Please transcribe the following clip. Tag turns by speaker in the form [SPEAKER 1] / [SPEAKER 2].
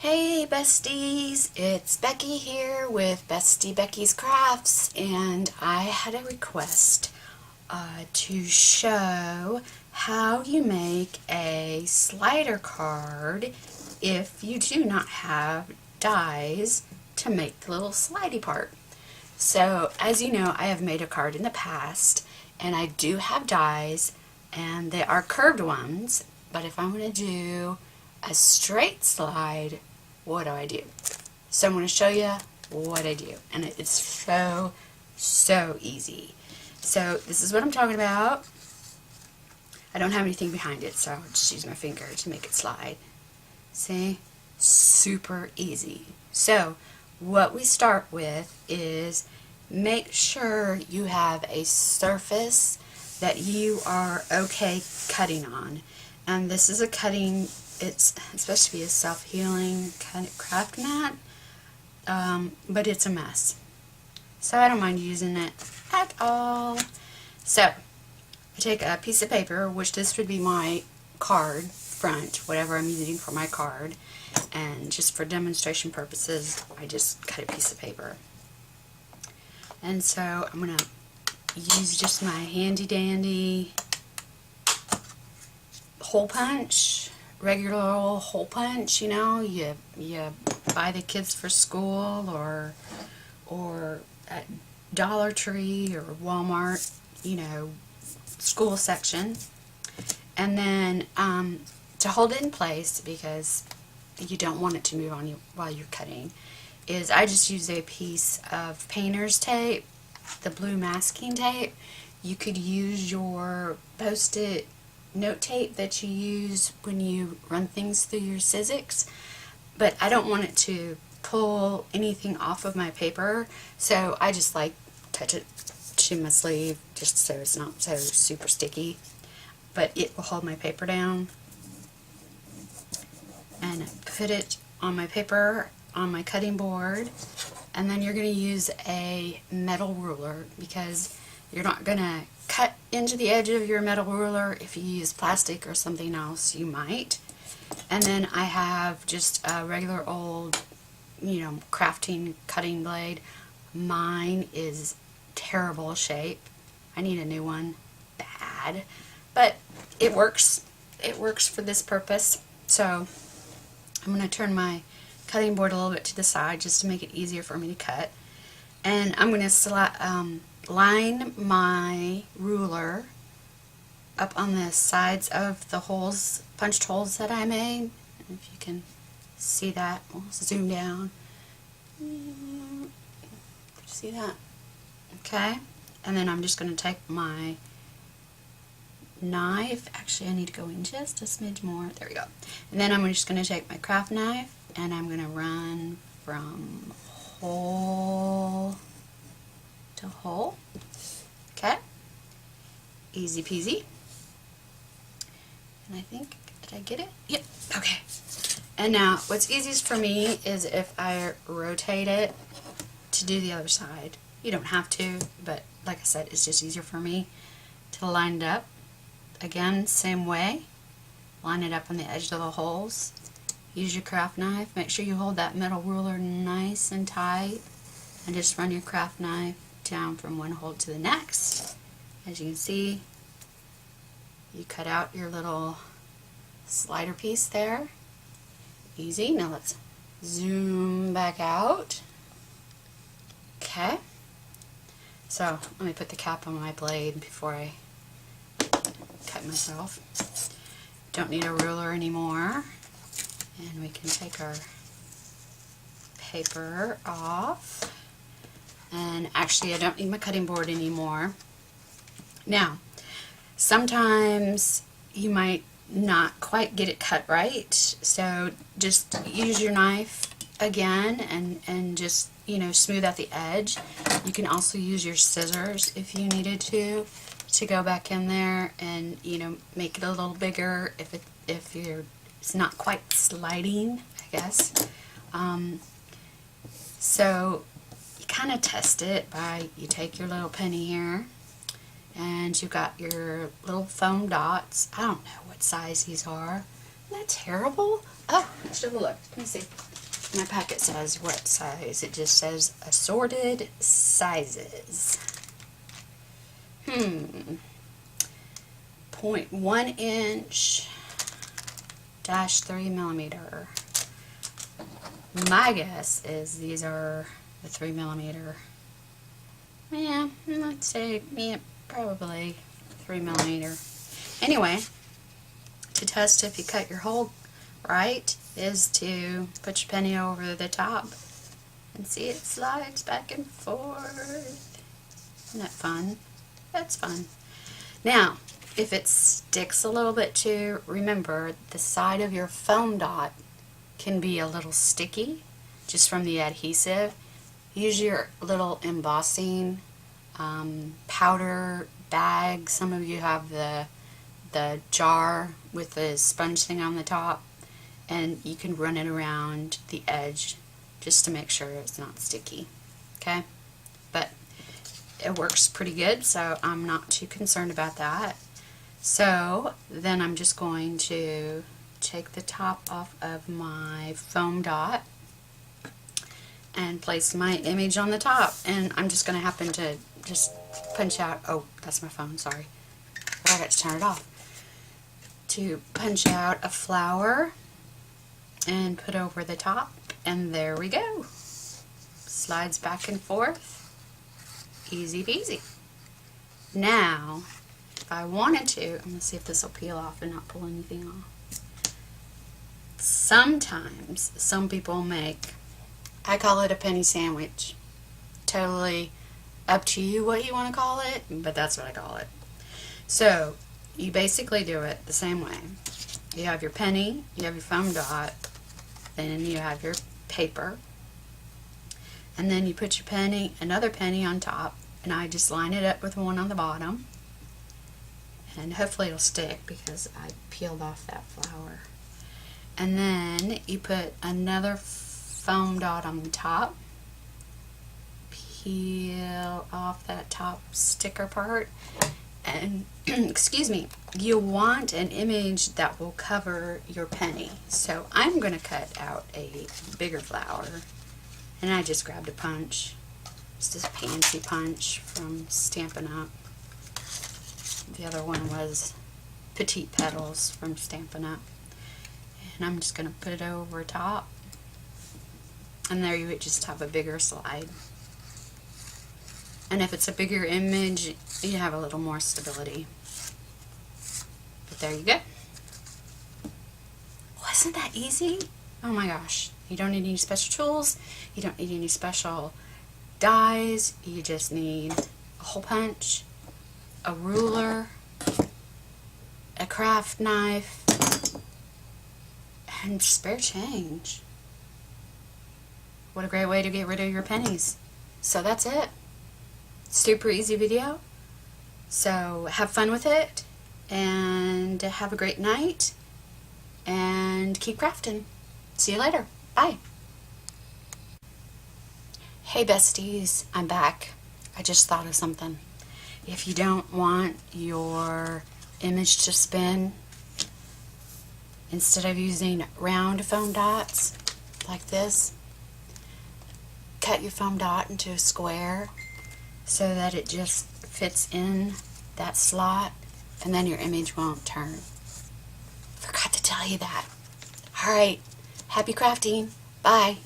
[SPEAKER 1] Hey besties, it's Becky here with Bestie Becky's Crafts, and I had a request to show how you make a slider card if you do not have dies to make the little slidey part. So as you know, I have made a card in the past and I do have dies, and they are curved ones, but if I'm going to do a straight slide, what do? So I'm going to show you what I do, and it's so easy. So this is what I'm talking about. I don't have anything behind it, so I'll just use my finger to make it slide. See? Super easy. So what we start with is make sure you have a surface that you are okay cutting on. And this is a cutting, it's supposed to be a self-healing kind of craft mat, but it's a mess. So I don't mind using it at all. So I take a piece of paper, which this would be my card front, whatever I'm using for my card, and just for demonstration purposes, I just cut a piece of paper. And so I'm going to use just my handy dandy hole punch, regular old hole punch, you know, you buy the kids for school or at Dollar Tree or Walmart, you know, school section. And then to hold it in place, because you don't want it to move on you while you're cutting, is I just use a piece of painter's tape, the blue masking tape. You could use your Post-it note tape that you use when you run things through your Sizzix, but I don't want it to pull anything off of my paper, so I just like touch it to my sleeve just so it's not so super sticky, but it will hold my paper down. And put it on my paper on my cutting board, and then you're going to use a metal ruler, because you're not going to cut into the edge of your metal ruler. If you use plastic or something else, you might. And then I have just a regular old, you know, crafting cutting blade. Mine is terrible shape. I need a new one bad, but it works. It works for this purpose. So I'm going to turn my cutting board a little bit to the side just to make it easier for me to cut. And I'm going to line my ruler up on the sides of the holes, punched holes that I made. And if you can see that, we'll zoom down. See that? Okay. And then I'm just going to take my knife. Actually, I need to go in just a smidge more. There we go. And then I'm just going to take my craft knife and I'm going to run from hole to hole. Okay. Easy peasy. And I think, did I get it? Yep. Okay. And now, what's easiest for me is if I rotate it to do the other side. You don't have to, but like I said, it's just easier for me to line it up. Again, same way. Line it up on the edge of the holes. Use your craft knife. Make sure you hold that metal ruler nice and tight, and just run your craft knife down from one hole to the next. As you can see, you cut out your little slider piece there. Easy. Now let's zoom back out. Okay. So let me put the cap on my blade before I cut myself. Don't need a ruler anymore. And we can take our paper off. And actually, I don't need my cutting board anymore. Now, sometimes you might not quite get it cut right, so just use your knife again and just, you know, smooth out the edge. You can also use your scissors if you needed to go back in there and, you know, make it a little bigger if it's not quite sliding, I guess. So you kind of test it by, you take your little penny here, and you've got your little foam dots. I don't know what size these are. Isn't that terrible? Oh, let's have a look. Let me see. My packet says what size? It just says assorted sizes. 0.1 inch dash 3 millimeter. My guess is these are the 3 millimeter. Yeah, I'd say probably 3 millimeter. Anyway, to test if you cut your hole right is to put your penny over the top and see it slides back and forth. Isn't that fun? That's fun. Now, if it sticks a little bit too, remember the side of your foam dot can be a little sticky just from the adhesive. Use your little embossing powder bag. Some of you have the jar with the sponge thing on the top, and you can run it around the edge just to make sure it's not sticky. Okay? But it works pretty good, so I'm not too concerned about that. So then I'm just going to take the top off of my foam dot and place my image on the top, and I'm just going to happen to just punch out, oh, that's my phone, sorry, but I got to turn it off, to punch out a flower and put over the top, and there we go. Slides back and forth, easy peasy. Now if I wanted to, I'm going to see if this will peel off and not pull anything off. Sometimes some people make, I call it a penny sandwich. Totally up to you what you want to call it, but that's what I call it. So you basically do it the same way. You have your penny, you have your foam dot, then you have your paper, and then you put your penny, another penny on top, and I just line it up with one on the bottom, and hopefully it'll stick because I peeled off that flower. And then you put another foam dot on the top, peel off that top sticker part, and excuse me, you want an image that will cover your penny. So I'm going to cut out a bigger flower, and I just grabbed a punch, just a pansy punch from Stampin' Up. The other one was Petite Petals from Stampin' Up. And I'm just going to put it over top, and there you would just have a bigger slide. And if it's a bigger image, you have a little more stability. But there you go. Wasn't that easy? Oh my gosh. You don't need any special tools. You don't need any special dies. You just need a hole punch, a ruler, a craft knife, and spare change. What a great way to get rid of your pennies. So that's it. Super easy video. So have fun with it, and have a great night, and keep crafting. See you later. Bye. Hey besties, I'm back. I just thought of something. If you don't want your image to spin, instead of using round foam dots like this, cut your foam dot into a square so that it just fits in that slot, and then your image won't turn. Forgot to tell you that. Alright, happy crafting. Bye.